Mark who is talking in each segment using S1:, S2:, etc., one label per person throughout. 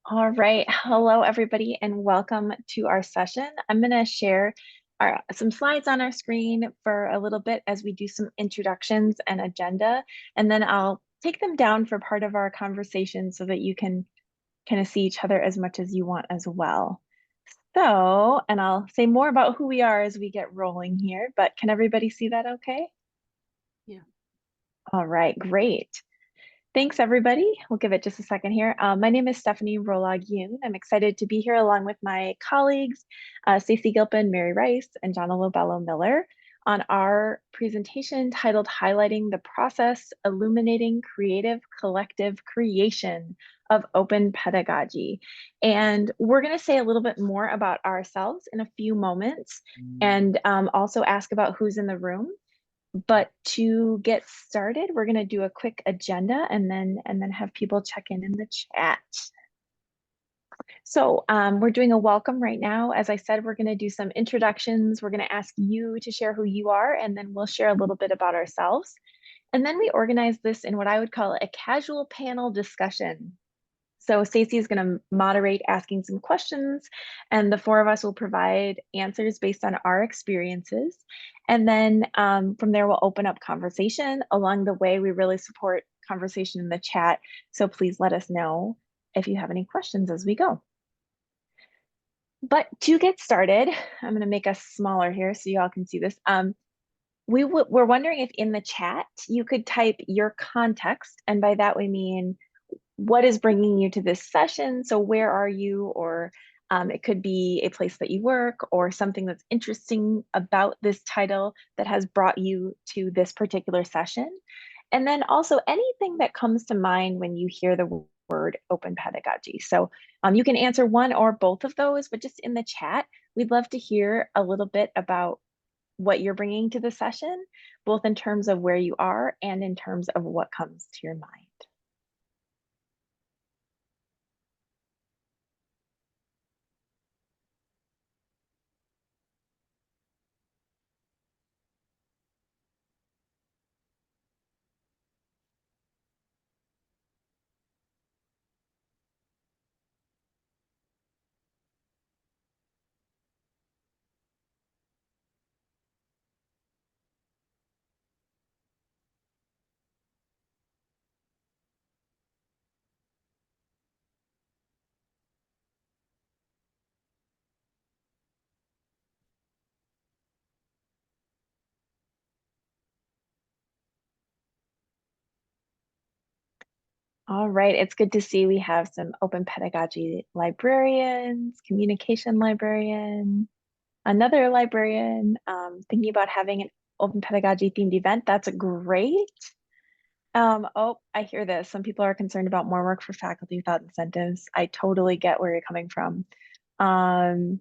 S1: All right. Hello, everybody, and welcome to our session. I'm going to share some slides on our screen for a little bit as we do some introductions and agenda, and then I'll take them down for part of our conversation so that you can kind of see each other as much as you want as well. So, and I'll say more about who we are as we get rolling here, but can everybody see that okay?
S2: Yeah.
S1: All right, great. Thanks, everybody. We'll give it just a second here. My name is Stephanie Rollag Yoon. I'm excited to be here along with my colleagues, Staci Gilpin, Mary Rice, and Jana Bello Miller on our presentation titled Highlighting the Process Illuminating Creative Collective Creation of Open Pedagogy. And we're going to say a little bit more about ourselves in a few moments and also ask about who's in the room. But to get started, we're going to do a quick agenda and then have people check in the chat. So we're doing a welcome right now. As I said, we're going to do some introductions. We're going to ask you to share who you are, and then we'll share a little bit about ourselves. And then we organize this in what I would call a casual panel discussion. So Staci is going to moderate asking some questions, and the four of us will provide answers based on our experiences. And then from there, we'll open up conversation. Along the way, we really support conversation in the chat. So please let us know if you have any questions as we go. But to get started, I'm going to make us smaller here so you all can see this. We're wondering if in the chat you could type your context, and by that we mean what is bringing you to this session? So where are you? Or it could be a place that you work or something that's interesting about this title that has brought you to this particular session. And then also anything that comes to mind when you hear the word open pedagogy. So you can answer one or both of those, but just in the chat, we'd love to hear a little bit about what you're bringing to the session, both in terms of where you are and in terms of what comes to your mind. All right, it's good to see we have some open pedagogy librarians, communication librarian, another librarian, thinking about having an open pedagogy themed event. That's great. Oh, I hear this. Some people are concerned about more work for faculty without incentives. I totally get where you're coming from. Um,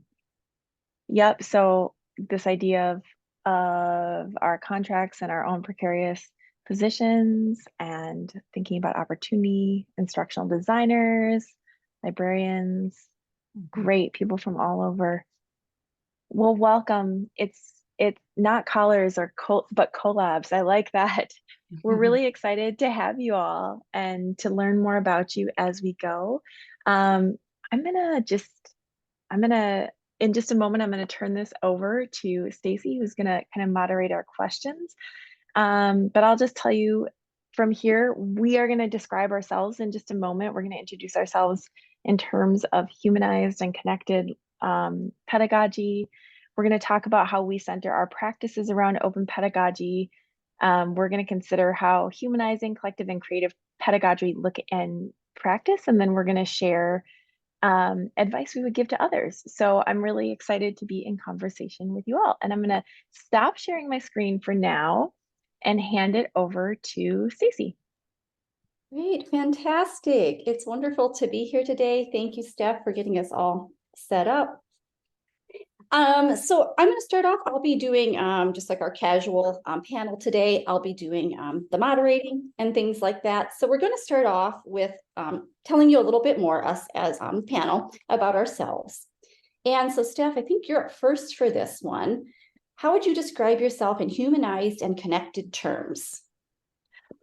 S1: yep, so this idea of our contracts and our own precarious positions and thinking about opportunity, instructional designers, librarians, great people from all over. Well, welcome. It's not callers or but collabs. I like that. We're really excited to have you all and to learn more about you as we go. Um, I'm gonna in just a moment, I'm gonna turn this over to Staci, who's gonna kind of moderate our questions. But I'll just tell you from here, we are gonna describe ourselves in just a moment. We're gonna introduce ourselves in terms of humanized and connected pedagogy. We're gonna talk about how we center our practices around open pedagogy. We're gonna consider how humanizing, collective, and creative pedagogy look and practice, and then we're gonna share advice we would give to others. So I'm really excited to be in conversation with you all. And I'm going to stop sharing my screen for now and hand it over to Staci.
S2: Great, fantastic. It's wonderful to be here today. Thank you, Steph, for getting us all set up. So I'm going to start off. I'll be doing just like our casual panel today. I'll be doing the moderating and things like that. So we're going to start off with telling you a little bit more, us as panel, about ourselves. And so, Steph, I think you're up first for this one. How would you describe yourself in humanized and connected terms?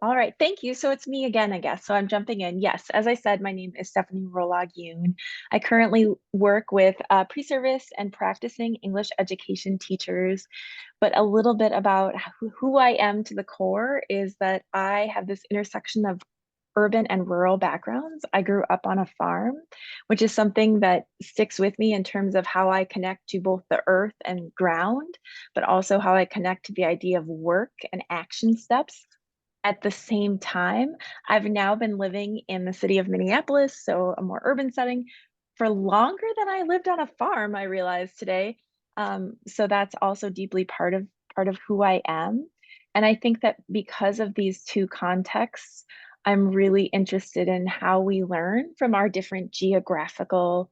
S1: All right, thank you. So it's me again, I guess. So I'm jumping in. Yes, as I said, my name is Stephanie Rollag Yoon. I currently work with pre-service and practicing English education teachers, but a little bit about who I am to the core is that I have this intersection of urban and rural backgrounds. I grew up on a farm, which is something that sticks with me in terms of how I connect to both the earth and ground, but also how I connect to the idea of work and action steps at the same time. I've now been living in the city of Minneapolis, so a more urban setting, for longer than I lived on a farm, I realized today. So that's also deeply part of who I am. And I think that because of these two contexts, I'm really interested in how we learn from our different geographical,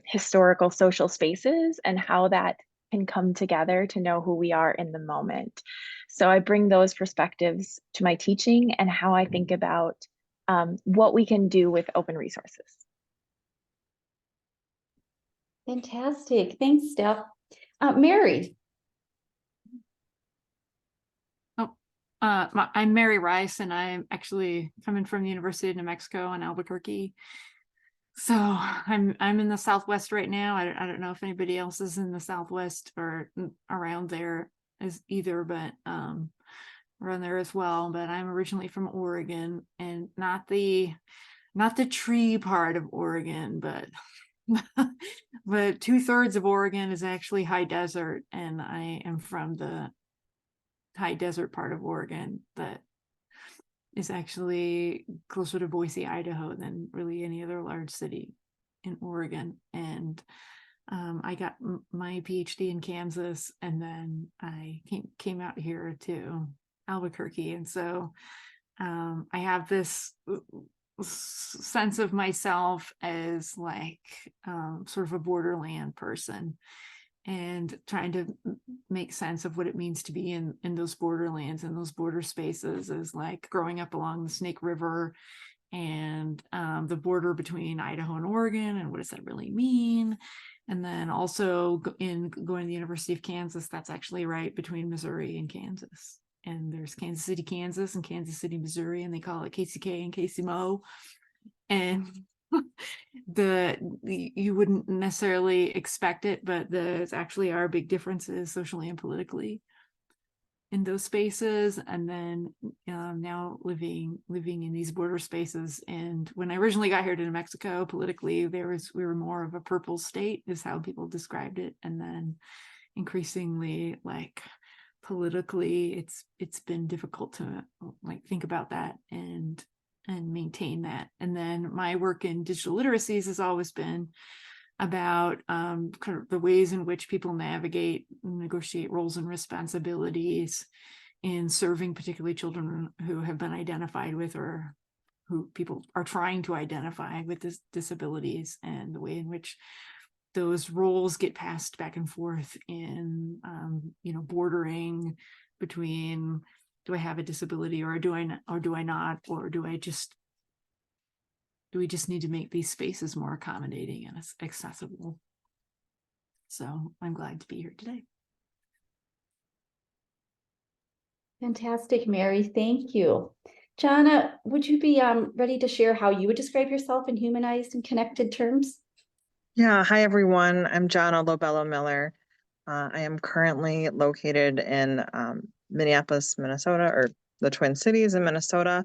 S1: historical, social spaces and how that can come together to know who we are in the moment. So I bring those perspectives to my teaching and how I think about what we can do with open resources.
S2: Fantastic. Thanks, Steph. Mary.
S3: Oh, I'm Mary Rice, and I'm actually coming from the University of New Mexico in Albuquerque. So I'm in the Southwest right now. I don't know if anybody else is in the Southwest or around there is either, but around there as well. But I'm originally from Oregon, and not the tree part of Oregon, but but 2/3 of Oregon is actually high desert, and I am from the high desert part of Oregon that is actually closer to Boise, Idaho than really any other large city in Oregon. And I got my PhD in Kansas, and then I came out here to Albuquerque. And so I have this sense of myself as like sort of a borderland person, and trying to make sense of what it means to be in those borderlands and those border spaces, is like growing up along the Snake River and the border between Idaho and Oregon, and what does that really mean? And then also going to the University of Kansas, that's actually right between Missouri and Kansas. And there's Kansas City, Kansas, and Kansas City, Missouri, and they call it KCK and KCMO. And you wouldn't necessarily expect it, but there's actually are big differences socially and politically in those spaces. And then now living in these border spaces. And when I originally got here to New Mexico, politically we were more of a purple state, is how people described it. And then increasingly, like, politically, it's been difficult to like think about that and maintain that. And then my work in digital literacies has always been about kind of the ways in which people navigate and negotiate roles and responsibilities in serving particularly children who have been identified with, or who people are trying to identify with disabilities, and the way in which those roles get passed back and forth in bordering between, do I have a disability, or do I not, or do we just need to make these spaces more accommodating and accessible? So I'm glad to be here today.
S2: Fantastic, Mary. Thank you. Jana, would you be ready to share how you would describe yourself in humanized and connected terms?
S4: Yeah, hi everyone. I'm Jana Bello Miller. I am currently located in Minneapolis, Minnesota, or the Twin Cities in Minnesota.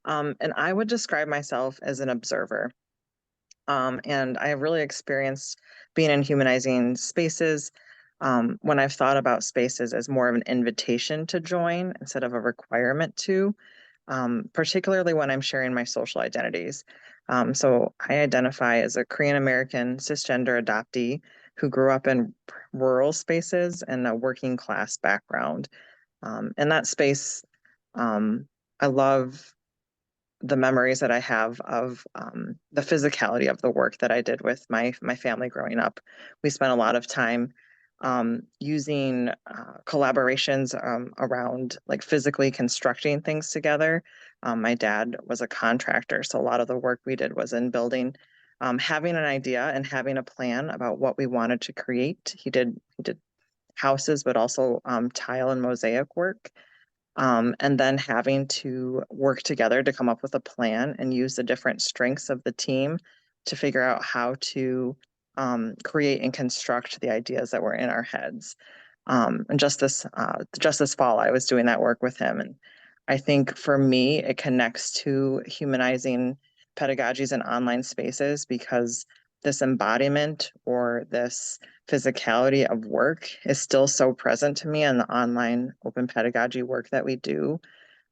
S4: And I would describe myself as an observer. And I have really experienced being in humanizing spaces when I've thought about spaces as more of an invitation to join instead of a requirement to, particularly when I'm sharing my social identities. So I identify as a Korean American cisgender adoptee who grew up in rural spaces and a working class background. In that space, I love the memories that I have of the physicality of the work that I did with my family growing up. We spent a lot of time using collaborations around like physically constructing things together. My dad was a contractor, so a lot of the work we did was in building. Having an idea and having a plan about what we wanted to create. He did houses, but also tile and mosaic work. And then having to work together to come up with a plan and use the different strengths of the team to figure out how to create and construct the ideas that were in our heads. And just this fall, I was doing that work with him. And I think for me, it connects to humanizing pedagogies in online spaces because this embodiment or this physicality of work is still so present to me in the online open pedagogy work that we do.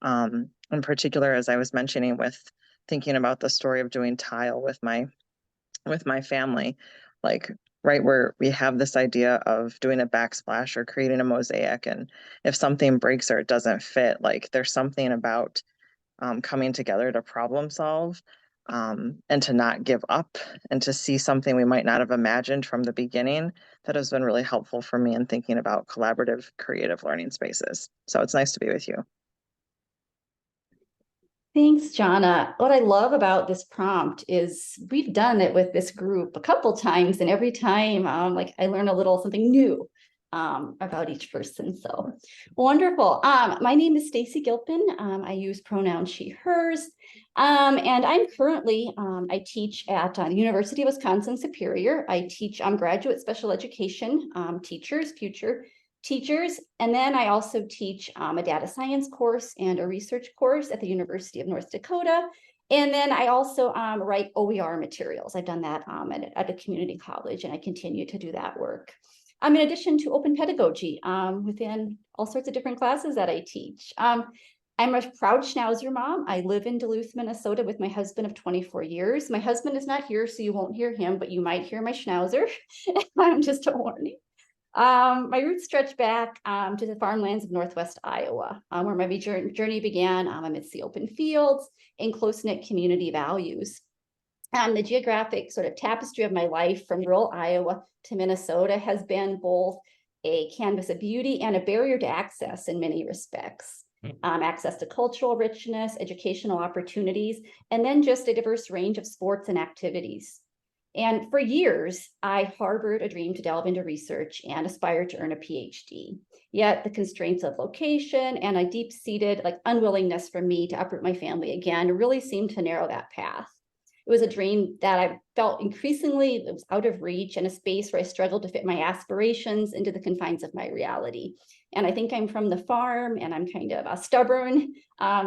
S4: In particular, as I was mentioning with thinking about the story of doing tile with my family, like right where we have this idea of doing a backsplash or creating a mosaic, and if something breaks or it doesn't fit, like there's something about coming together to problem solve, and to not give up and to see something we might not have imagined from the beginning that has been really helpful for me in thinking about collaborative creative learning spaces. So it's nice to be with you.
S2: Thanks, Jana. What I love about this prompt is we've done it with this group a couple times, and every time, like I learn a little something new about each person. So wonderful. My name is Staci Gilpin. I use pronouns she, hers, and I'm currently I teach at the University of Wisconsin Superior. I teach graduate special education teachers, future teachers. And then I also teach a data science course and a research course at the University of North Dakota. And then I also write OER materials. I've done that at a community college, and I continue to do that work. In addition to open pedagogy within all sorts of different classes that I teach. I'm a proud Schnauzer mom. I live in Duluth, Minnesota with my husband of 24 years. My husband is not here, so you won't hear him, but you might hear my Schnauzer. Just a warning. My roots stretch back to the farmlands of Northwest Iowa, where my journey began amidst the open fields and close-knit community values. The geographic sort of tapestry of my life from rural Iowa to Minnesota has been both a canvas of beauty and a barrier to access in many respects. Access to cultural richness, educational opportunities, and then just a diverse range of sports and activities. And for years, I harbored a dream to delve into research and aspire to earn a PhD. Yet the constraints of location and a deep-seated unwillingness for me to uproot my family again really seemed to narrow that path. It was a dream that I felt increasingly it was out of reach, and a space where I struggled to fit my aspirations into the confines of my reality. And I think I'm from the farm, and I'm kind of stubborn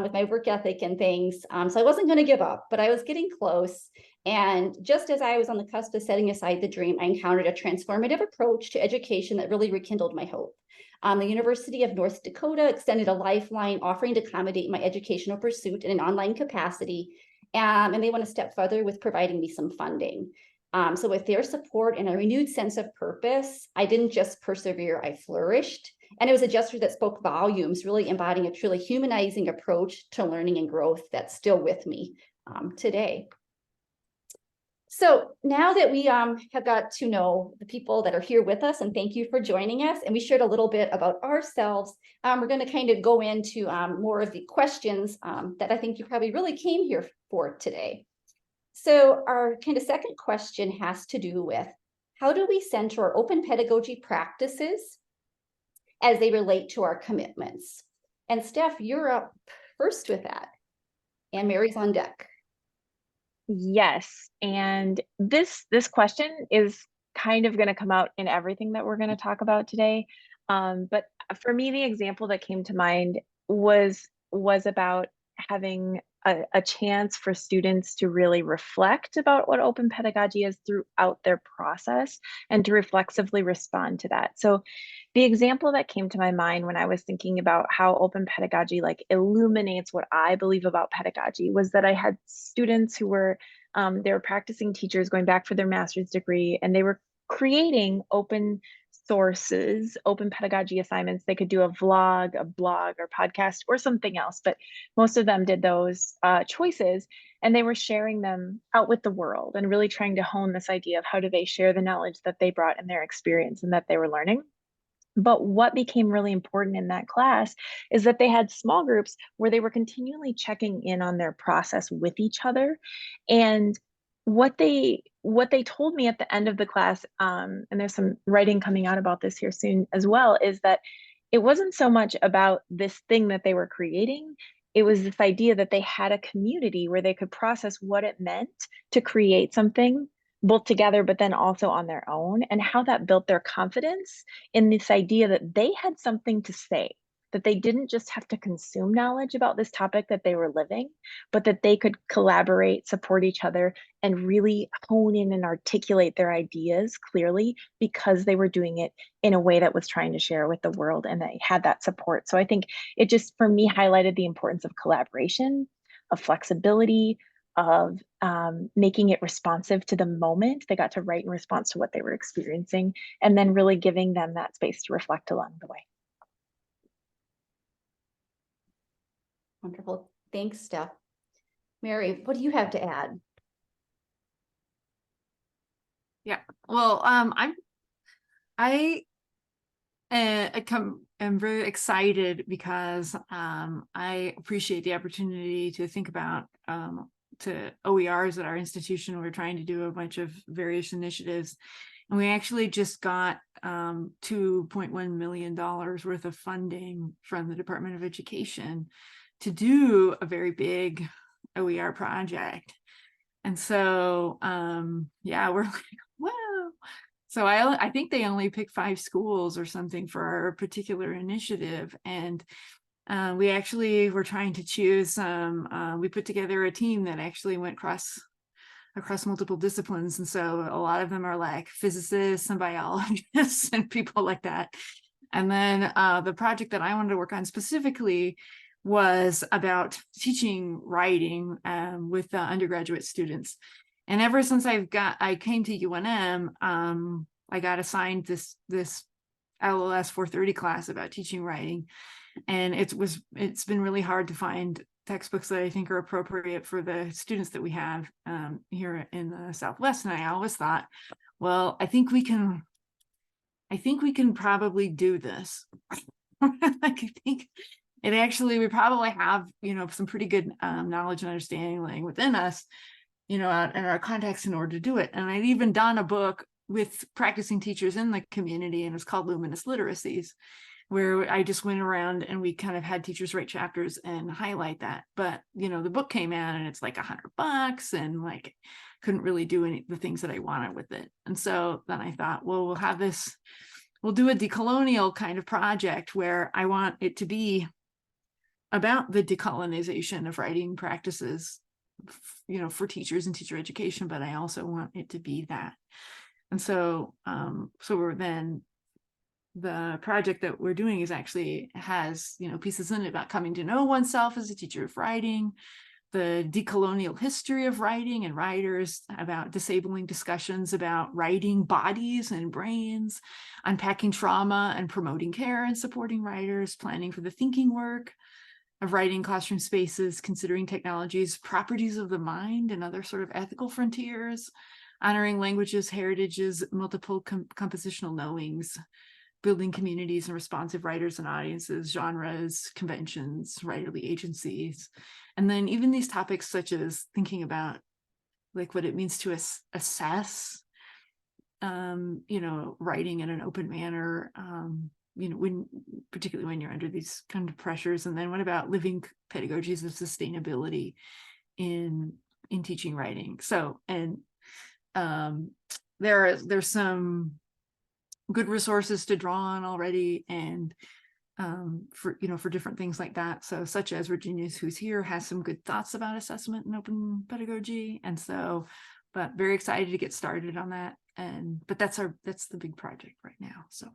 S2: with my work ethic and things. So I wasn't going to give up, but I was getting close. And just as I was on the cusp of setting aside the dream, I encountered a transformative approach to education that really rekindled my hope. The University of North Dakota extended a lifeline offering to accommodate my educational pursuit in an online capacity. And they went a step further with providing me some funding. So with their support and a renewed sense of purpose, I didn't just persevere, I flourished. And it was a gesture that spoke volumes, really embodying a truly humanizing approach to learning and growth that's still with me today. So now that we have got to know the people that are here with us, and thank you for joining us, and we shared a little bit about ourselves, we're going to kind of go into more of the questions that I think you probably really came here for today. So our kind of second question has to do with how do we center our open pedagogy practices as they relate to our commitments? And Steph, you're up first with that, and Mary's on deck.
S1: Yes, and this question is kind of going to come out in everything that we're going to talk about today. But for me, the example that came to mind was about having a chance for students to really reflect about what open pedagogy is throughout their process and to reflexively respond to that. So the example that came to my mind when I was thinking about how open pedagogy illuminates what I believe about pedagogy was that I had students who were they were practicing teachers going back for their master's degree, and they were creating open sources, open pedagogy assignments. They could do a vlog, a blog, or podcast, or something else, but most of them did those choices, and they were sharing them out with the world and really trying to hone this idea of how do they share the knowledge that they brought in their experience and that they were learning. But what became really important in that class is that they had small groups where they were continually checking in on their process with each other. And what they told me at the end of the class, and there's some writing coming out about this here soon as well, is that it wasn't so much about this thing that they were creating. It was this idea that they had a community where they could process what it meant to create something both together, but then also on their own, and how that built their confidence in this idea that they had something to say, that they didn't just have to consume knowledge about this topic that they were living, but that they could collaborate, support each other, and really hone in and articulate their ideas clearly because they were doing it in a way that was trying to share with the world and they had that support. So I think it just, for me, highlighted the importance of collaboration, of flexibility, of making it responsive to the moment. They got to write in response to what they were experiencing, and then really giving them that space to reflect along the way.
S2: Wonderful. Thanks, Steph. Mary, what do you have to add?
S3: Yeah, well, I am very excited because I appreciate the opportunity to think about to OERs at our institution. We're trying to do a bunch of various initiatives, and we actually just got $2.1 million worth of funding from the Department of Education to do a very big OER project. And so, yeah, we're like, wow. So I think they only picked 5 schools or something for our particular initiative. And we actually were trying to choose we put together a team that actually went across multiple disciplines. And so a lot of them are like physicists and biologists and people like that. And then the project that I wanted to work on specifically was about teaching writing with undergraduate students. And ever since I came to UNM, I got assigned this LLS 430 class about teaching writing. And it's been really hard to find textbooks that I think are appropriate for the students that we have here in the Southwest. And I always thought, well, I think we can probably do this. I think it actually, we probably have, some pretty good knowledge and understanding laying within us, in our context in order to do it. And I'd even done a book with practicing teachers in the community, and it's called Luminous Literacies, where I just went around and we kind of had teachers write chapters and highlight that. But, the book came out and it's like $100 and like, couldn't really do any of the things that I wanted with it. And so then I thought, well, we'll do a decolonial kind of project where I want it to be about the decolonization of writing practices, for teachers and teacher education, but I also want it to be that. And so, the project that we're doing has, pieces in it about coming to know oneself as a teacher of writing, the decolonial history of writing and writers, about disabling discussions about writing bodies and brains, unpacking trauma and promoting care and supporting writers, planning for the thinking work of writing classroom spaces, considering technologies, properties of the mind and other sort of ethical frontiers, honoring languages, heritages, multiple compositional knowings, building communities and responsive writers and audiences, genres, conventions, writerly agencies. And then even these topics such as thinking about like what it means to assess, writing in an open manner, particularly when you're under these kind of pressures. And then what about living pedagogies of sustainability in teaching writing? So, and there's some good resources to draw on already, and for different things like that. So such as Virginia's Who's Here has some good thoughts about assessment and open pedagogy. And so, but very excited to get started on that. But that's the big project right now. So.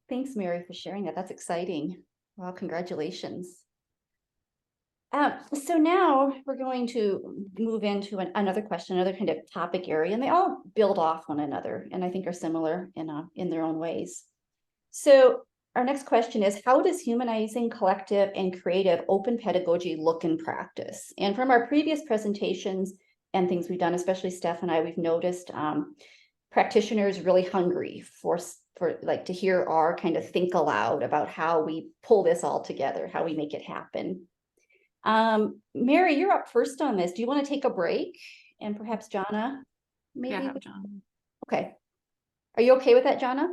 S2: Thanks, Mary, for sharing that. That's exciting. Wow, congratulations. So now we're going to move into another question, another kind of topic area, and they all build off one another, and I think are similar in their own ways. So our next question is, how does humanizing, collective, and creative open pedagogy look in practice? And from our previous presentations and things we've done, especially Steph and I, we've noticed practitioners really hungry for like to hear our kind of think aloud about how we pull this all together, how we make it happen. Mary, you're up first on this. Do you want to take a break? And perhaps Jana? Maybe.
S3: Yeah, John.
S2: Okay. Are you okay with that, Jana?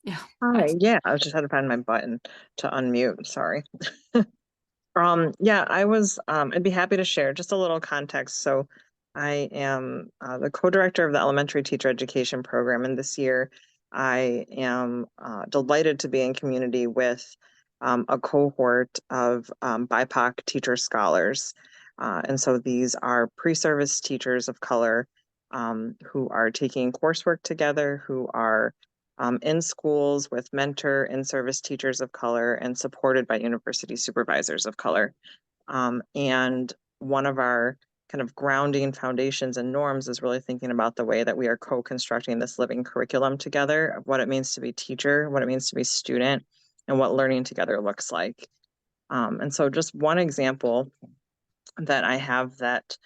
S3: Yeah.
S4: Hi, yeah, I just had to find my button to unmute, sorry. Yeah, I'd be happy to share just a little context. So I am the co-director of the elementary teacher education program, and this year I am delighted to be in community with a cohort of BIPOC teacher scholars. And so these are pre-service teachers of color who are taking coursework together, who are in schools with mentor in-service teachers of color and supported by university supervisors of color. And one of our kind of grounding foundations and norms is really thinking about the way that we are co-constructing this living curriculum together, of what it means to be teacher, what it means to be student, and what learning together looks like. And so just one example that I have that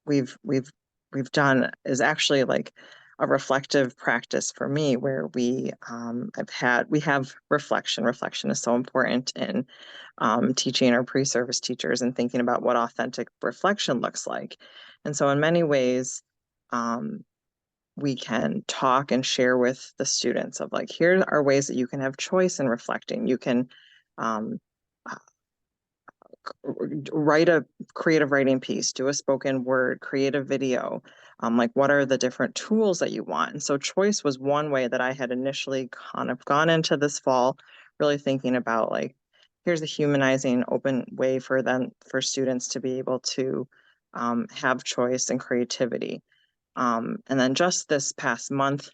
S4: we've done is actually like a reflective practice for me, where we have reflection. Reflection is so important in teaching our pre-service teachers and thinking about what authentic reflection looks like. And so in many ways, we can talk and share with the students of like, here are ways that you can have choice in reflecting. You can um, write a creative writing piece, do a spoken word, create a video. Like, what are the different tools that you want? And so choice was one way that I had initially kind of gone into this fall, really thinking about like, here's a humanizing, open way for students to be able to have choice and creativity. And then just this past month,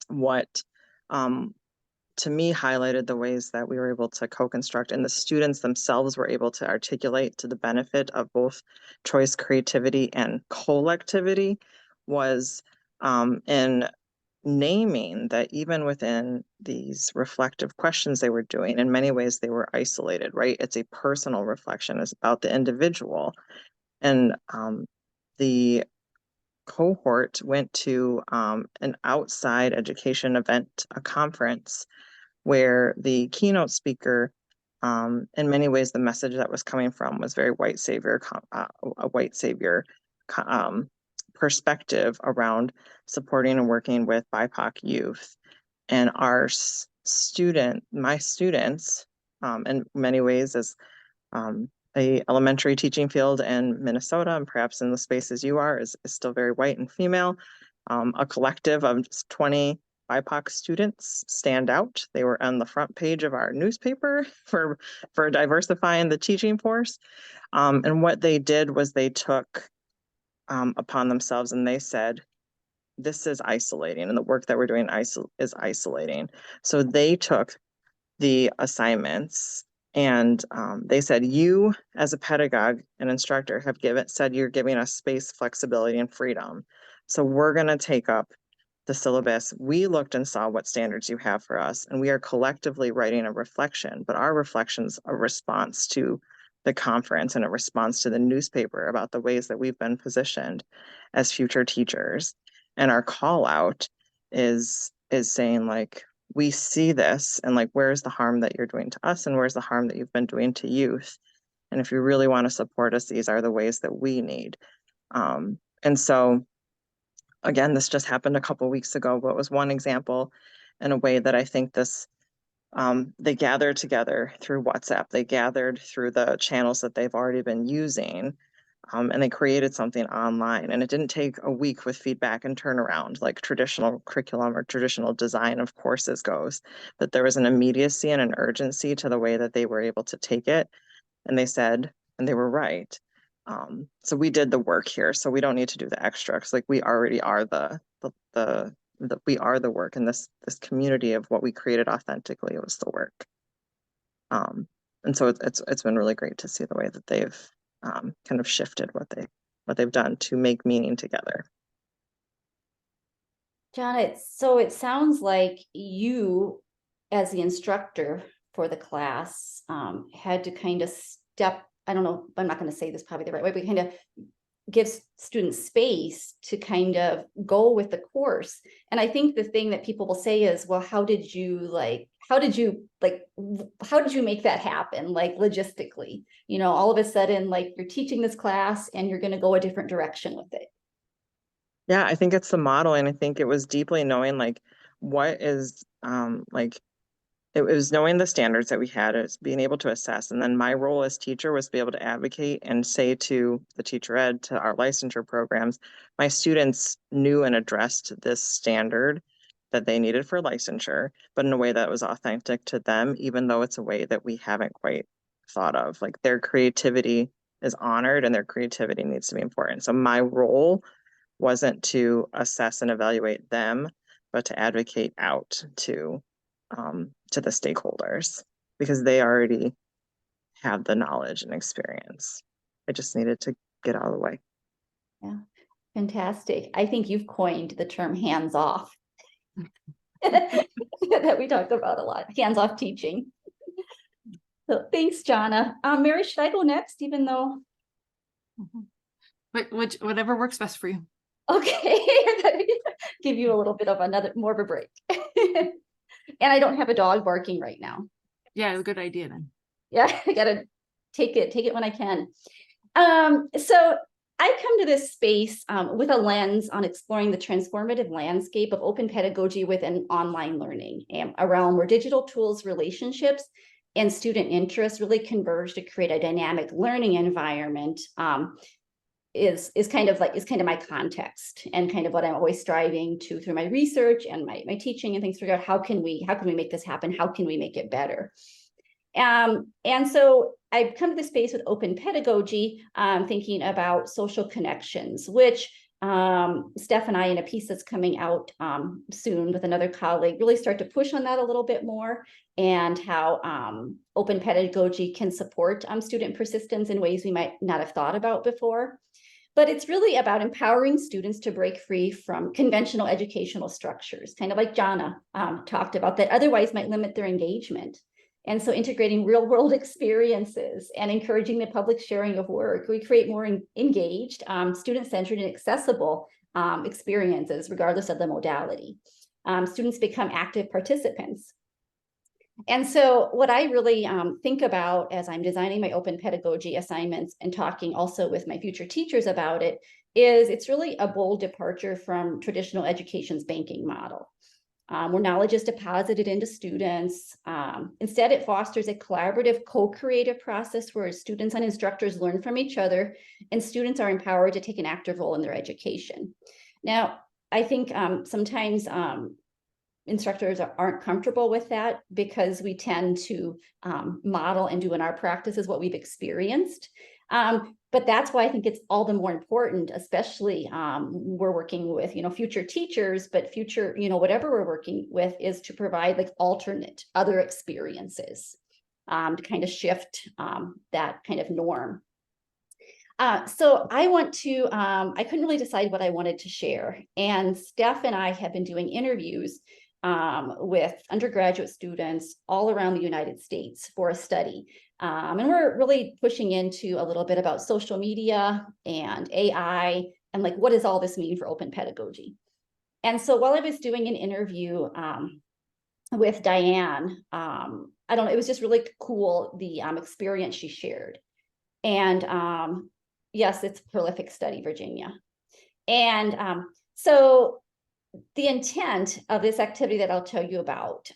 S4: what to me highlighted the ways that we were able to co-construct and the students themselves were able to articulate to the benefit of both choice, creativity, and collectivity was in naming that even within these reflective questions they were doing, in many ways they were isolated, right? It's a personal reflection, it's about the individual. And the cohort went to an outside education event, a conference, where the keynote speaker, in many ways, the message that was coming from was very white savior, a white savior perspective around supporting and working with BIPOC youth. And my students, in many ways, as a elementary teaching field in Minnesota, and perhaps in the spaces you are, is still very white and female. A collective of 20 BIPOC students stand out. They were on the front page of our newspaper for diversifying the teaching force. And what they did was they took upon themselves and they said, this is isolating, and the work that we're doing is isolating. So they took the assignments and they said, you as a pedagogue and instructor have said you're giving us space, flexibility, and freedom. So we're going to take up the syllabus. We looked and saw what standards you have for us, and we are collectively writing a reflection, but our reflection's a response to the conference and a response to the newspaper about the ways that we've been positioned as future teachers. And our call out is saying like, we see this and like, where's the harm that you're doing to us and where's the harm that you've been doing to youth? And if you really want to support us, these are the ways that we need. And so again, this just happened a couple of weeks ago, but it was one example in a way that I think this, they gathered together through WhatsApp. They gathered through the channels that they've already been using. And they created something online, and it didn't take a week with feedback and turnaround like traditional curriculum or traditional design of courses goes, but there was an immediacy and an urgency to the way that they were able to take it. And they said, and they were right. So we did the work here, so we don't need to do the extra, because like we already are we are the work, and this community of what we created authentically was the work. And so it's been really great to see the way that they've kind of shifted what they've done to make meaning together.
S2: Jana, so it sounds like you, as the instructor for the class, had to kind of step, I don't know, I'm not going to say this probably the right way, but kind of gives students space to kind of go with the course. And I think the thing that people will say is, well, how did you make that happen? Like logistically, all of a sudden, like you're teaching this class and you're going to go a different direction with it.
S4: Yeah, I think it's the model. And I think it was deeply knowing like, what is Like it was knowing the standards that we had, it's being able to assess. And then my role as teacher was to be able to advocate and say to the teacher ed, to our licensure programs, my students knew and addressed this standard that they needed for licensure, but in a way that was authentic to them, even though it's a way that we haven't quite thought of. Like their creativity is honored and their creativity needs to be important. So my role wasn't to assess and evaluate them, but to advocate out to the stakeholders because they already have the knowledge and experience. I just needed to get out of the way.
S2: Yeah, fantastic. I think you've coined the term hands off that we talk about a lot, hands off teaching. So thanks, Jana. Mary, should I go next, even though?
S3: Whatever works best for you.
S2: Okay, give you a little bit of more of a break. And I don't have a dog barking right now.
S3: Yeah, good idea then.
S2: Yeah, I gotta take it when I can. So I come to this space with a lens on exploring the transformative landscape of open pedagogy within online learning, a realm where digital tools, relationships, and student interests really converge to create a dynamic learning environment. Is kind of my context and kind of what I'm always striving to through my research and my teaching and things, figure out how can we make this happen? How can we make it better? And so I've come to this space with open pedagogy, thinking about social connections, which Steph and I, in a piece that's coming out soon with another colleague, really start to push on that a little bit more, and how open pedagogy can support student persistence in ways we might not have thought about before. But it's really about empowering students to break free from conventional educational structures, kind of like Jana talked about, that otherwise might limit their engagement. And so integrating real world experiences and encouraging the public sharing of work, we create more engaged, student-centered and accessible experiences, regardless of the modality. Students become active participants. And so what I really think about as I'm designing my open pedagogy assignments and talking also with my future teachers about it is it's really a bold departure from traditional education's banking model, where knowledge is deposited into students. Instead, it fosters a collaborative, co-creative process where students and instructors learn from each other, and students are empowered to take an active role in their education. Now, I think sometimes instructors aren't comfortable with that because we tend to model and do in our practices what we've experienced. But that's why I think it's all the more important, especially we're working with, future teachers, but future, whatever we're working with, is to provide like alternate other experiences to kind of shift that kind of norm. So I want to, I couldn't really decide what I wanted to share. And Steph and I have been doing interviews with undergraduate students all around the United States for a study. And we're really pushing into a little bit about social media and AI and like, what does all this mean for open pedagogy? And so while I was doing an interview with Diane, I don't know, it was just really cool, the experience she shared. And yes, it's a prolific study, Virginia. And so the intent of this activity that I'll tell you about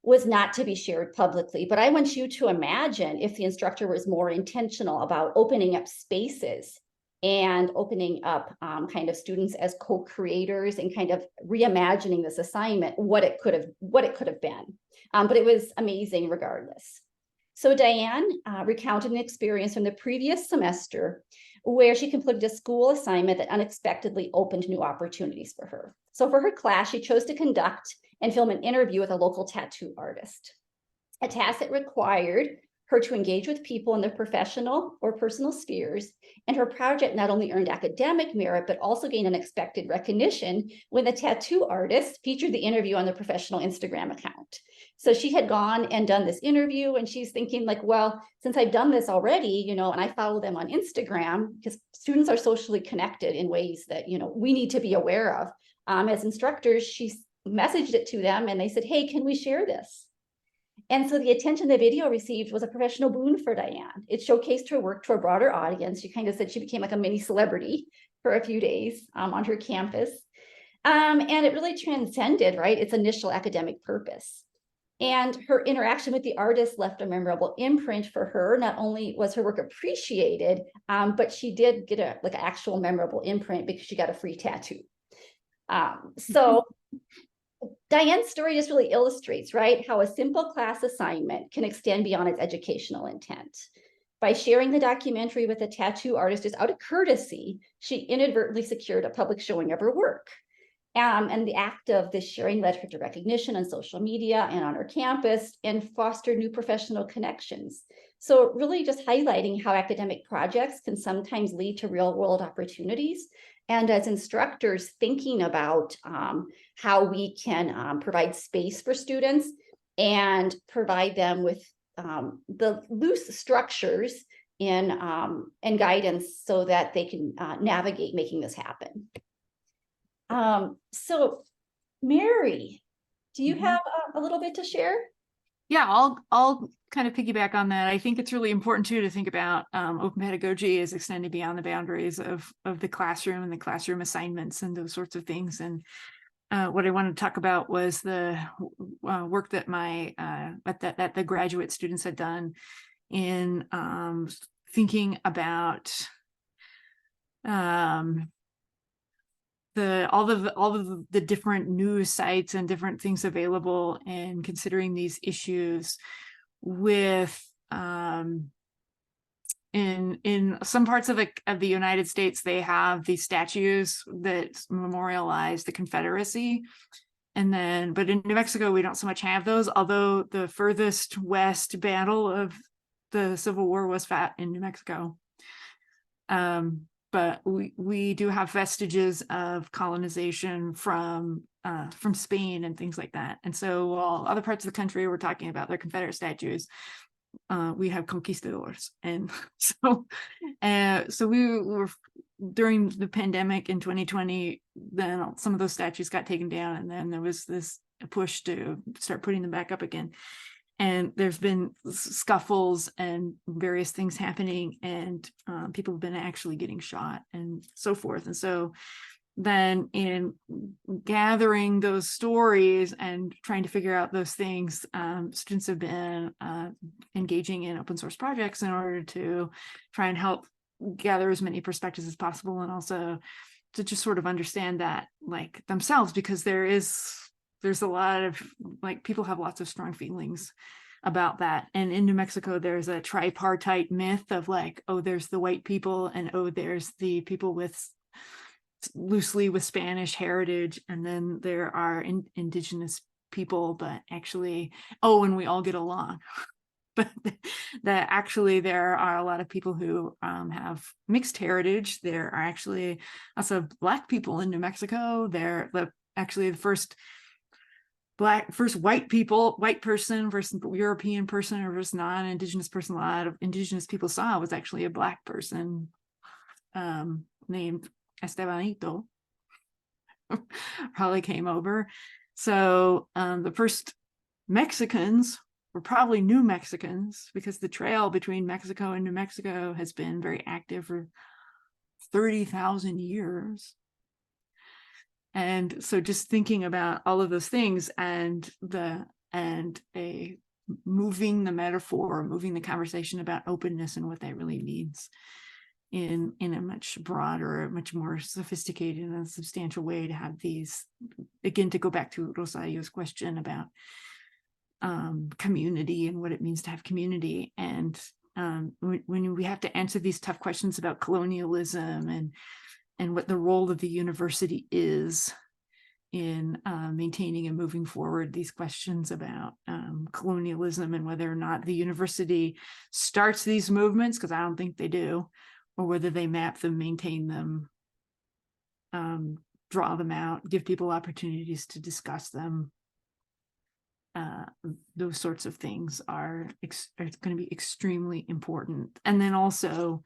S2: was not to be shared publicly, but I want you to imagine if the instructor was more intentional about opening up spaces and opening up kind of students as co-creators and kind of reimagining this assignment, what it could have been. But it was amazing regardless. So Diane recounted an experience from the previous semester where she completed a school assignment that unexpectedly opened new opportunities for her. So for her class, she chose to conduct and film an interview with a local tattoo artist, a task that required her to engage with people in their professional or personal spheres. And her project not only earned academic merit, but also gained unexpected recognition when the tattoo artist featured the interview on their professional Instagram account. So she had gone and done this interview, and she's thinking like, well, since I've done this already, and I follow them on Instagram, because students are socially connected in ways that, we need to be aware of. As instructors, she messaged it to them and they said, hey, can we share this? And so the attention the video received was a professional boon for Diane. It showcased her work to a broader audience. She kind of said she became like a mini celebrity for a few days on her campus. And it really transcended, right, its initial academic purpose. And her interaction with the artist left a memorable imprint for her. Not only was her work appreciated, but she did get an actual memorable imprint because she got a free tattoo. So Diane's story just really illustrates, right, how a simple class assignment can extend beyond its educational intent. By sharing the documentary with a tattoo artist just out of courtesy, she inadvertently secured a public showing of her work. And the act of this sharing led her to recognition on social media and on her campus and fostered new professional connections. So really just highlighting how academic projects can sometimes lead to real world opportunities. And as instructors thinking about how we can provide space for students and provide them with the loose structures and guidance so that they can navigate making this happen. So Mary, do you have a little bit to share?
S3: Yeah, I'll kind of piggyback on that. I think it's really important too to think about open pedagogy as extending beyond the boundaries of the classroom and the classroom assignments and those sorts of things. And what I wanted to talk about was the work that that the graduate students had done in thinking about all of the different news sites and different things available, and considering these issues with in some parts of the United States, they have these statues that memorialize the Confederacy. And then, but in New Mexico, we don't so much have those, although the furthest west battle of the Civil War was fought in New Mexico. But we do have vestiges of colonization from Spain and things like that. And so while other parts of the country were talking about their Confederate statues, we have conquistadors. And so we were, during the pandemic in 2020, then some of those statues got taken down, and then there was this push to start putting them back up again. And there's been scuffles and various things happening, and people have been actually getting shot and so forth. And so then in gathering those stories and trying to figure out those things, students have been engaging in open source projects in order to try and help gather as many perspectives as possible, and also to just sort of understand that like themselves, because there's a lot of people have lots of strong feelings about that. And in New Mexico, there's a tripartite myth of oh, there's the white people, and oh, there's the people with loosely with Spanish heritage, and then there are indigenous people, but actually, oh, and we all get along. But that actually there are a lot of people who have mixed heritage. There are actually also Black people in New Mexico. They're actually the first white person versus European person or versus non-indigenous person. A lot of indigenous people saw was actually a Black person named Estebanito. Probably came over. So the first Mexicans were probably New Mexicans, because the trail between Mexico and New Mexico has been very active for 30,000 years. And so just thinking about all of those things and moving the metaphor, moving the conversation about openness and what that really means in a much broader, much more sophisticated and substantial way, to have these, again, to go back to Rosario's question about community and what it means to have community. And when we have to answer these tough questions about colonialism and what the role of the university is in maintaining and moving forward these questions about colonialism, and whether or not the university starts these movements, because I don't think they do, or whether they map them, maintain them, draw them out, give people opportunities to discuss them. Those sorts of things are going to be extremely important. And then also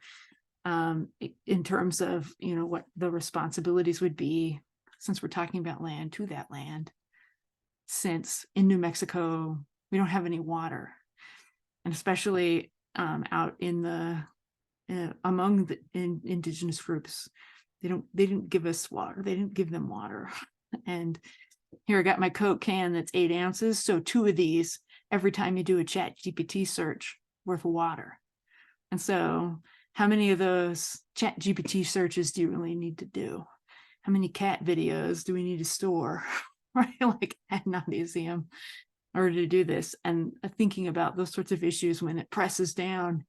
S3: in terms of, what the responsibilities would be, since we're talking about land, to that land, since in New Mexico, we don't have any water, and especially out in the among the indigenous groups, they didn't give us water. They didn't give them water. And here I got my Coke can that's 8 ounces. So 2 of these every time you do a chat GPT search worth of water. And so how many of those chat GPT searches do you really need to do? How many cat videos do we need to store? Right? Like ad nauseum in order to do this. And thinking about those sorts of issues when it presses down,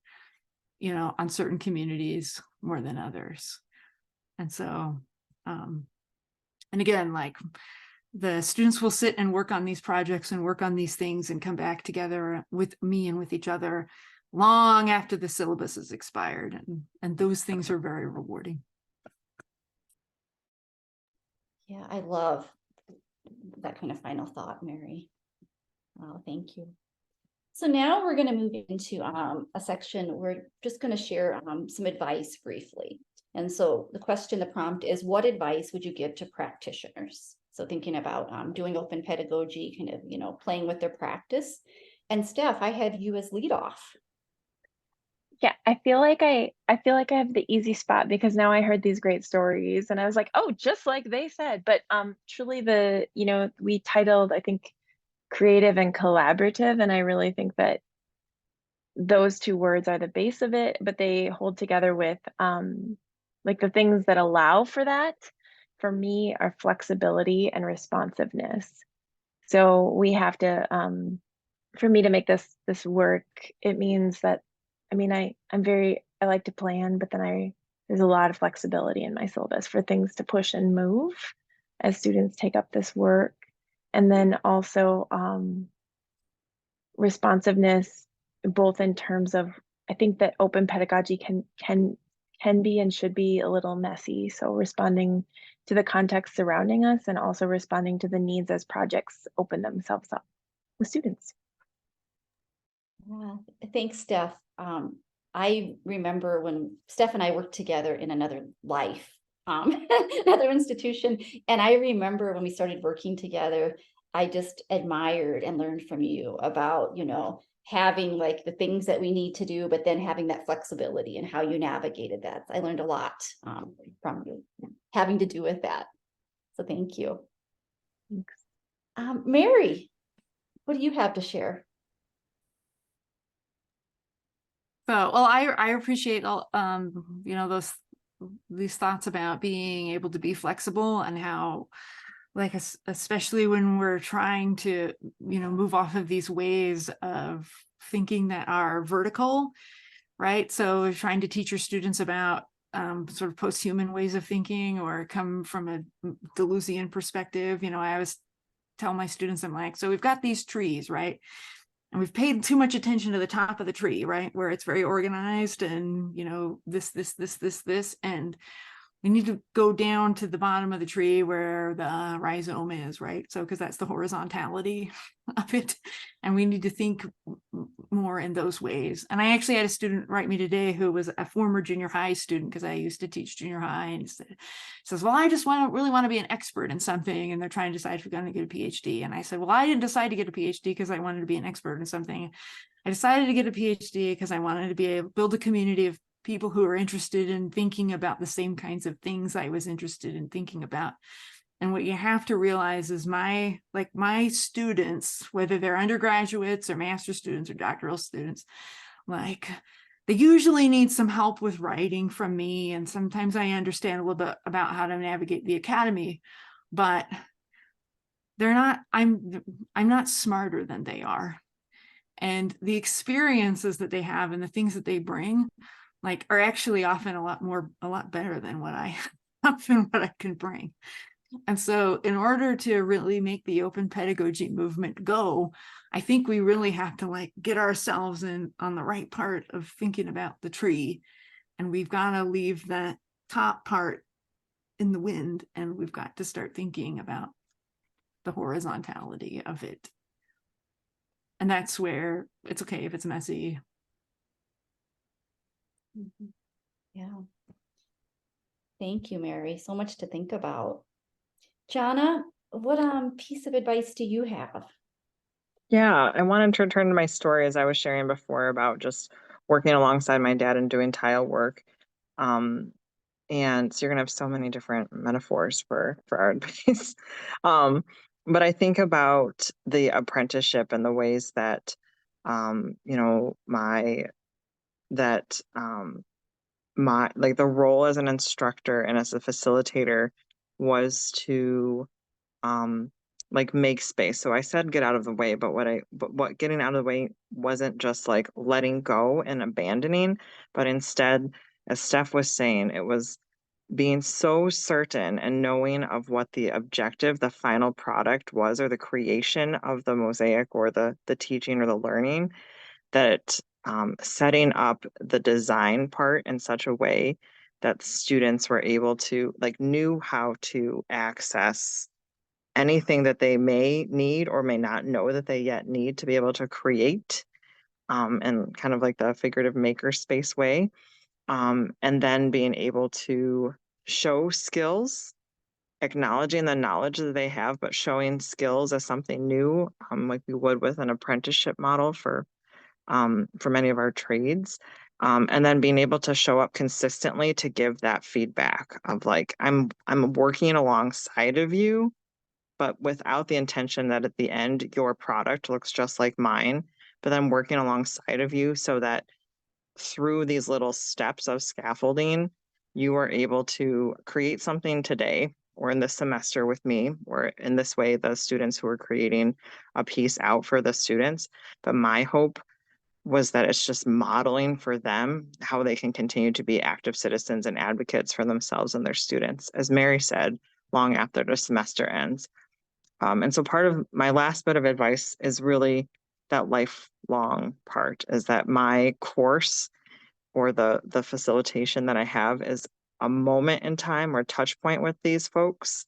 S3: you know, on certain communities more than others. And so, and again, like the students will sit and work on these projects and work on these things and come back together with me and with each other long after the syllabus is expired. And those things are very rewarding.
S2: Yeah, I love that kind of final thought, Mary. Wow, thank you. So now we're going to move into a section. We're just going to share some advice briefly. And so the question, the prompt is, what advice would you give to practitioners? So thinking about doing open pedagogy, kind of, you know, playing with their practice. And Steph, I have you as lead off.
S1: Yeah, I feel like I have the easy spot because now I heard these great stories and I was like, oh, just like they said. But truly we titled, I think, creative and collaborative, and I really think that those two words are the base of it, but they hold together with like the things that allow for that for me are flexibility and responsiveness. So we have to for me to make this work, it means that I like to plan, but then there's a lot of flexibility in my syllabus for things to push and move as students take up this work. And then also responsiveness, both in terms of, I think that open pedagogy can be and should be a little messy. So responding to the context surrounding us and also responding to the needs as projects open themselves up with students.
S2: Yeah, thanks, Steph. I remember when Steph and I worked together in another life, another institution. And I remember when we started working together, I just admired and learned from you about, you know, having like the things that we need to do, but then having that flexibility and how you navigated that. I learned a lot from you having to do with that. So thank you.
S1: Thanks.
S2: Mary, what do you have to share?
S3: So, well, I appreciate all, you know, these thoughts about being able to be flexible and how, like, especially when we're trying to, you know, move off of these ways of thinking that are vertical, right? So we're trying to teach your students about sort of post-human ways of thinking or come from a Deleuzian perspective. You know, I always tell my students, I'm like, so we've got these trees, right? And we've paid too much attention to the top of the tree, right? Where it's very organized and, you know, this, and we need to go down to the bottom of the tree where the rhizome is, right? So, because that's the horizontality of it. And we need to think more in those ways. And I actually had a student write me today who was a former junior high student, because I used to teach junior high, and says, well, I just really want to be an expert in something. And they're trying to decide if we're going to get a PhD. And I said, well, I didn't decide to get a PhD because I wanted to be an expert in something. I decided to get a PhD because I wanted to be able to build a community of people who are interested in thinking about the same kinds of things I was interested in thinking about. And what you have to realize is my students, whether they're undergraduates or master's students or doctoral students, like, they usually need some help with writing from me. And sometimes I understand a little bit about how to navigate the academy, but I'm not smarter than they are. And the experiences that they have and the things that they bring, like, are actually often a lot better than what I can bring. And so in order to really make the open pedagogy movement go, I think we really have to, like, get ourselves in on the right part of thinking about the tree. And we've got to leave that top part in the wind, and we've got to start thinking about the horizontality of it. And that's where it's okay if it's messy.
S2: Yeah. Thank you, Mary. So much to think about. Jana, what piece of advice do you have?
S4: Yeah, I wanted to return to my story as I was sharing before about just working alongside my dad and doing tile work. And so you're gonna have so many different metaphors for our advice. But I think about the apprenticeship and the ways that, you know, like the role as an instructor and as a facilitator was to like make space. So I said get out of the way, but what getting out of the way wasn't just like letting go and abandoning, but instead, as Steph was saying, it was being so certain and knowing of what the objective, the final product was, or the creation of the mosaic or the teaching or the learning, that setting up the design part in such a way that students were able to like knew how to access anything that they may need or may not know that they yet need to be able to create, and kind of like the figurative maker space way, and then being able to show skills, acknowledging the knowledge that they have, but showing skills as something new, like we would with an apprenticeship model for many of our trades. And then being able to show up consistently to give that feedback of like, I'm working alongside of you, but without the intention that at the end your product looks just like mine, but I'm working alongside of you so that through these little steps of scaffolding, you are able to create something today or in this semester with me, or in this way, the students who are creating a piece out for the students. But my hope was that it's just modeling for them how they can continue to be active citizens and advocates for themselves and their students, as Mary said, long after the semester ends. And so part of my last bit of advice is really that lifelong part, is that my course or the facilitation that I have is a moment in time or touch point with these folks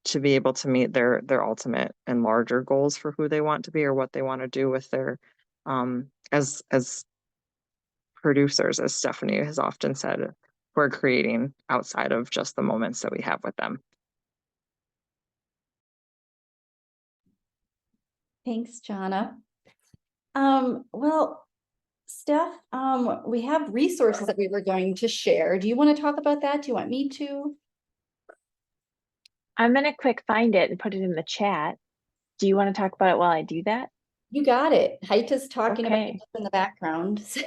S4: to be able to meet their ultimate and larger goals for who they want to be or what they want to do with their as producers, as Stephanie has often said, we're creating outside of just the moments that we have with them.
S2: Thanks, Jana. Well, Steph, we have resources that we were going to share. Do you want to talk about that? Do you want me to?
S1: I'm gonna quick find it and put it in the chat. Do you want to talk about it while I do that?
S2: You got it. Haita's talking about
S1: Okay.
S2: it in the background. So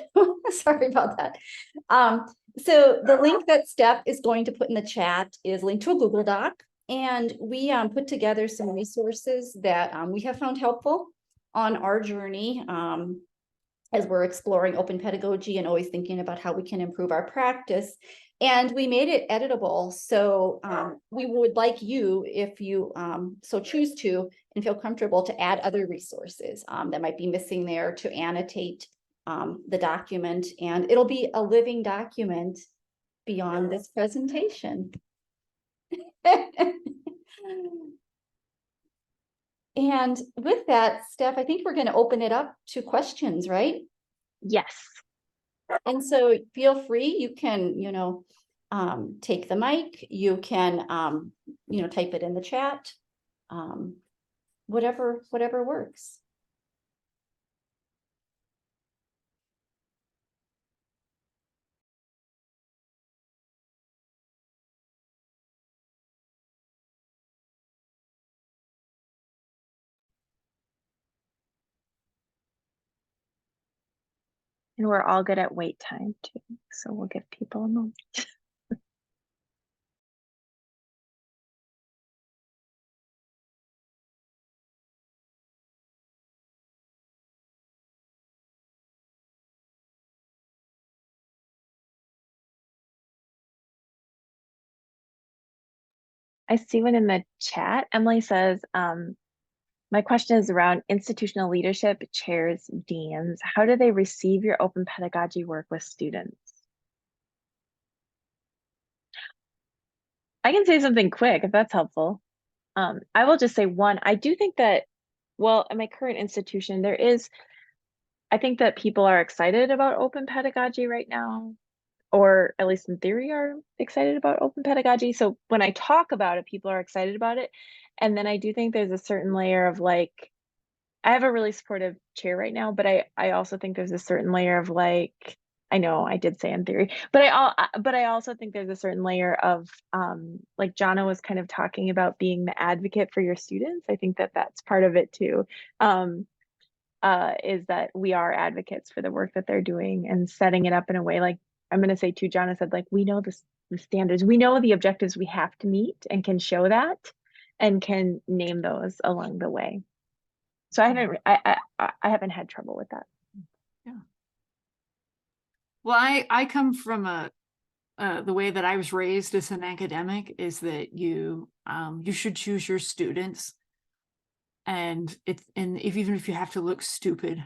S2: sorry about that. So the link that Steph is going to put in the chat is linked to a Google Doc. And we put together some resources that we have found helpful on our journey as we're exploring open pedagogy and always thinking about how we can improve our practice. And we made it editable. So we would like you, if you so choose to and feel comfortable, to add other resources that might be missing there to annotate the document. And it'll be a living document beyond this presentation. And with that, Steph, I think we're going to open it up to questions, right?
S1: Yes.
S2: And so feel free, you can, take the mic, you can, type it in the chat, whatever works.
S1: And we're all good at wait time too. So we'll give people a moment. I see one in the chat. Emily says, my question is around institutional leadership, chairs, deans. How do they receive your open pedagogy work with students? I can say something quick if that's helpful. I will just say one, I do think that, well, at my current institution, I think that people are excited about open pedagogy right now, or at least in theory are excited about open pedagogy. So when I talk about it, people are excited about it. And then I do think there's a certain layer of like, I have a really supportive chair right now, but I also think there's a certain layer of like, I know I did say in theory, but I also think there's a certain layer of like Jana was kind of talking about being the advocate for your students. I think that that's part of it too. Um, is that we are advocates for the work that they're doing and setting it up in a way like I'm going to say too, Jana said, like, we know the standards, we know the objectives we have to meet and can show that and can name those along the way. So I haven't had trouble with that.
S3: Yeah. Well, I come from the way that I was raised as an academic is that you should choose your students, and even if you have to look stupid,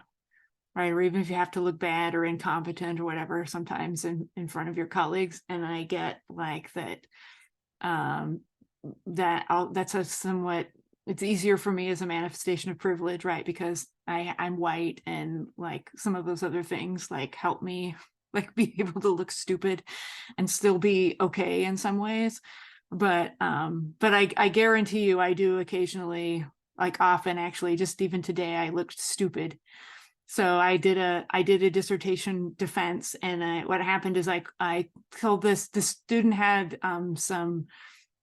S3: right, or even if you have to look bad or incompetent or whatever, sometimes in front of your colleagues, and I get like that, that's a somewhat, it's easier for me as a manifestation of privilege, right, because I'm white, and like some of those other things like help me like be able to look stupid and still be okay in some ways. But I guarantee you I do occasionally, like often actually, just even today I looked stupid. So I did a dissertation defense, and what happened is I told the student had some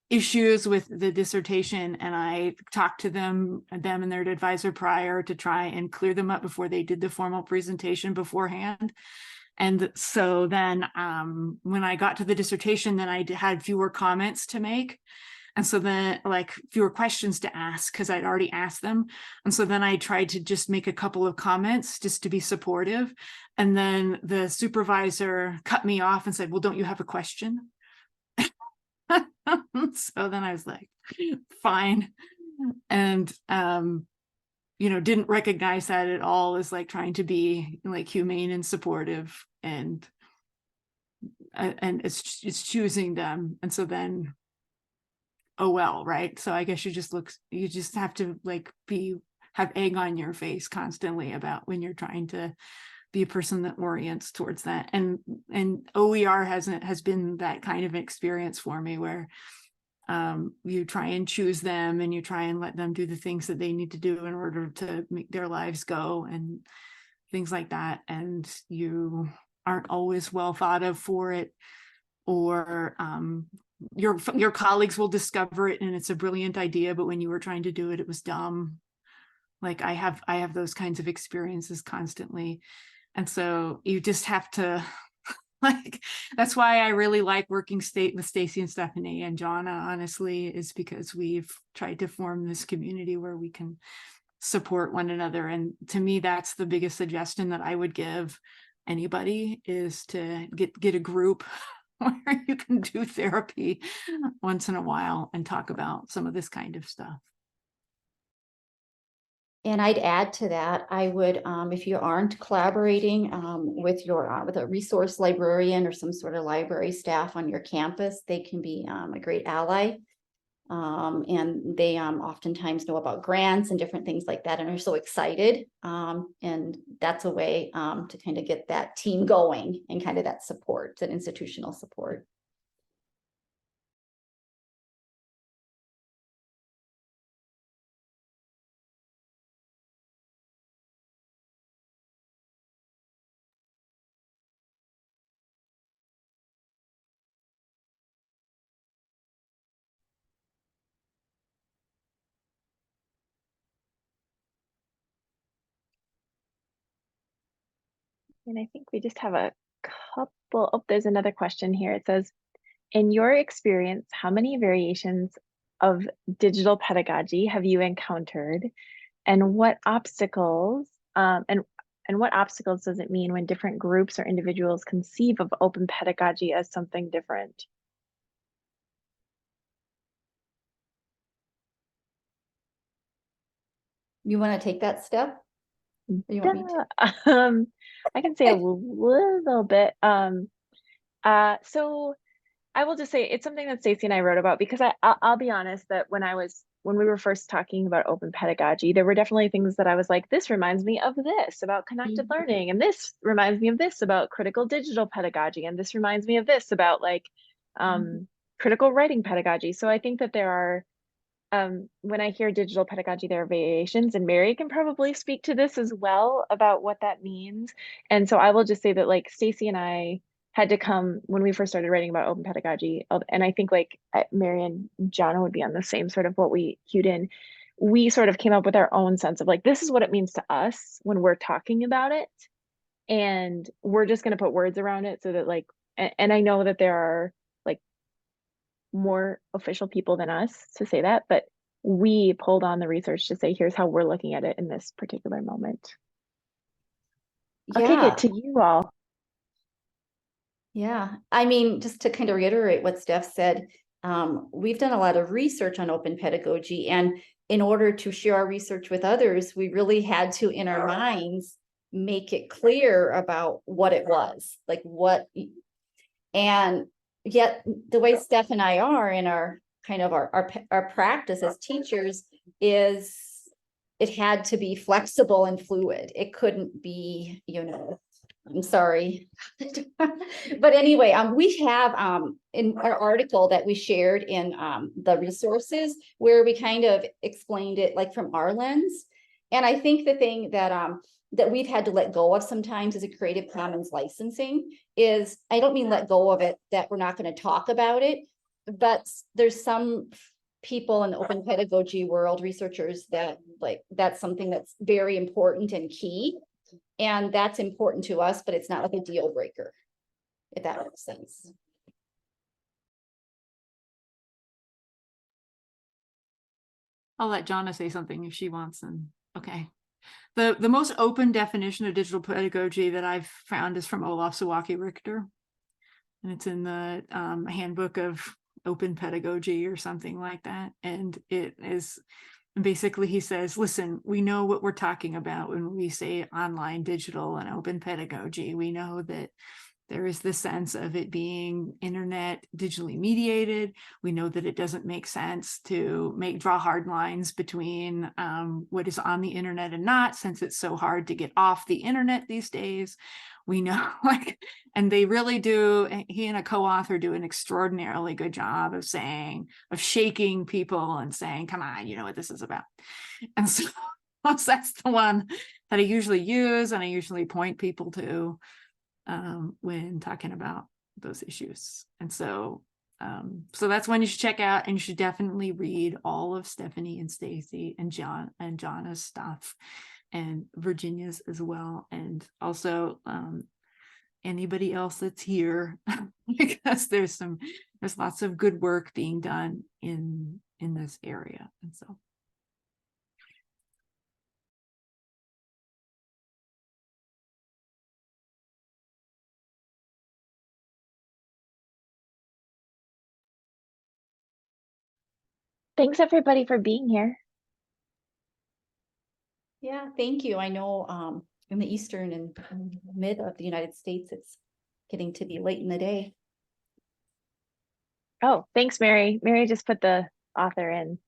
S3: issues with the dissertation, and I talked to them and their advisor prior to try and clear them up before they did the formal presentation beforehand. And so then when I got to the dissertation, then I had fewer comments to make. And so then like fewer questions to ask because I'd already asked them. And so then I tried to just make a couple of comments just to be supportive. And then the supervisor cut me off and said, well, don't you have a question? So then I was like, fine. And didn't recognize that at all as like trying to be like humane and supportive, and it's choosing them. And so then, oh well, right, so I guess you just have to like have egg on your face constantly about when you're trying to be a person that orients towards that. And OER has been that kind of experience for me where you try and choose them and you try and let them do the things that they need to do in order to make their lives go and things like that. And you aren't always well thought of for it, or your colleagues will discover it and it's a brilliant idea, but when you were trying to do it, it was dumb. Like I have those kinds of experiences constantly. And so you just have to like, that's why I really like working with Staci and Stephanie and Jana, honestly, is because we've tried to form this community where we can support one another. And to me, that's the biggest suggestion that I would give anybody, is to get a group where you can do therapy once in a while and talk about some of this kind of stuff.
S2: And I'd add to that, I would, if you aren't collaborating with a resource librarian or some sort of library staff on your campus, they can be a great ally. And they oftentimes know about grants and different things like that and are so excited. And that's a way to kind of get that team going and kind of that support, that institutional support.
S1: And I think we just have a couple. Oh, there's another question here. It says, in your experience, how many variations of digital pedagogy have you encountered, and what obstacles and what obstacles does it mean when different groups or individuals conceive of open pedagogy as something different?
S2: You want to take that step? Or you want me to?
S1: I can say a little bit. So I will just say it's something that Staci and I wrote about, because I'll be honest that when we were first talking about open pedagogy, there were definitely things that I was like, this reminds me of this about connected learning, and this reminds me of this about critical digital pedagogy, and this reminds me of this about like critical writing pedagogy. So I think that there are when I hear digital pedagogy, there are variations, and Mary can probably speak to this as well about what that means. And so I will just say that like Staci and I had to come when we first started writing about open pedagogy, and I think like Mary and Jana would be on the same sort of what we cued in. We sort of came up with our own sense of like, this is what it means to us when we're talking about it. And we're just going to put words around it so that like, and I know that there are like more official people than us to say that, but we pulled on the research to say, here's how we're looking at it in this particular moment. I'll kick
S2: Yeah.
S1: it to you all.
S2: Yeah, I mean, just to kind of reiterate what Steph said, we've done a lot of research on open pedagogy, and in order to share our research with others, we really had to, in our minds, make it clear about what it was, like what, and yet the way Steph and I are in our kind of our practice as teachers is it had to be flexible and fluid. It couldn't be, I'm sorry. But anyway, we have in our article that we shared in the resources where we kind of explained it like from our lens. And I think the thing that that we've had to let go of sometimes is a Creative Commons licensing is, I don't mean let go of it, that we're not going to talk about it, but there's some people in the open pedagogy world, researchers, that like, that's something that's very important and key. And that's important to us, but it's not like a deal breaker, if that makes sense.
S3: I'll let Jana say something if she wants. And okay. The most open definition of digital pedagogy that I've found is from Olaf Sawaki Richter. And it's in the handbook of open pedagogy or something like that. And it is basically, he says, listen, we know what we're talking about when we say online, digital, and open pedagogy. We know that there is the sense of it being internet digitally mediated. We know that it doesn't make sense to draw hard lines between what is on the internet and not, since it's so hard to get off the internet these days. We know, like, and they really do, he and a co-author do an extraordinarily good job of shaking people and saying, come on, you know what this is about. And so that's the one that I usually use and I usually point people to when talking about those issues. And so that's one you should check out, and you should definitely read all of Stephanie and Staci and Jana's stuff, and Virginia's as well, and also anybody else that's here, because there's lots of good work being done in this area. And so
S1: Thanks everybody for being here.
S2: Yeah, thank you. I know in the eastern and mid of the United States, it's getting to be late in the day.
S1: Oh, thanks, Mary. Mary just put the author in.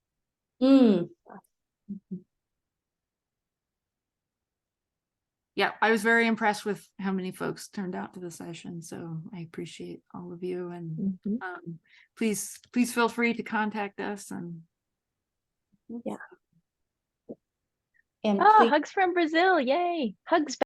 S3: yeah, I was very impressed with how many folks turned out to the session. So I appreciate all of you, and please feel free to contact us. And
S1: yeah.
S2: And
S1: hugs from Brazil. Yay. Hugs.